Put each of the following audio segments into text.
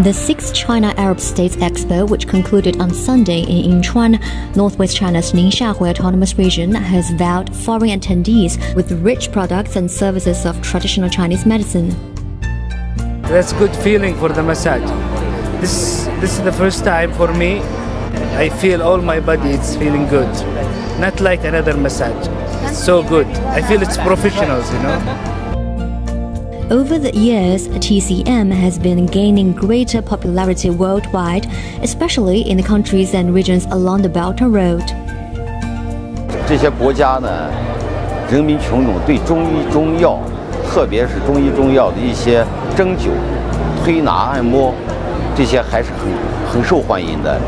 The 6th China-Arab States Expo, which concluded on Sunday in Yinchuan, northwest China's Ningxia Autonomous Region, has wowed foreign attendees with rich products and services of traditional Chinese medicine. That's a good feeling for the massage. This is the first time for me. I feel all my body is feeling good. Not like another massage. It's so good. I feel it's professionals, you know. Over the years, TCM has been gaining greater popularity worldwide, especially in the countries and regions along the Belt and Road. 这些国家呢，人民群众对中医中药，特别是中医中药的一些针灸、推拿、按摩，这些还是很受欢迎的。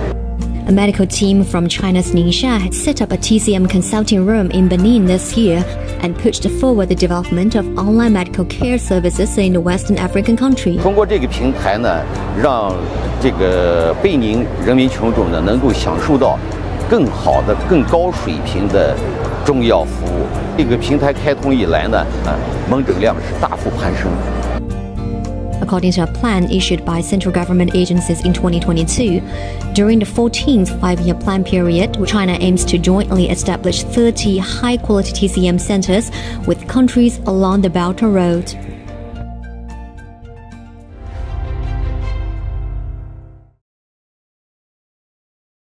A medical team from China's Ningxia had set up a TCM consulting room in Benin this year and pushed forward the development of online medical care services in the Western African country. 通过这个平台呢，让这个贝宁人民群众呢能够享受到更好的、更高水平的中药服务。这个平台开通以来呢，门诊量是大幅攀升。 According to a plan issued by central government agencies in 2022, during the 14th five-year plan period, China aims to jointly establish 30 high-quality TCM centers with countries along the Belt and Road.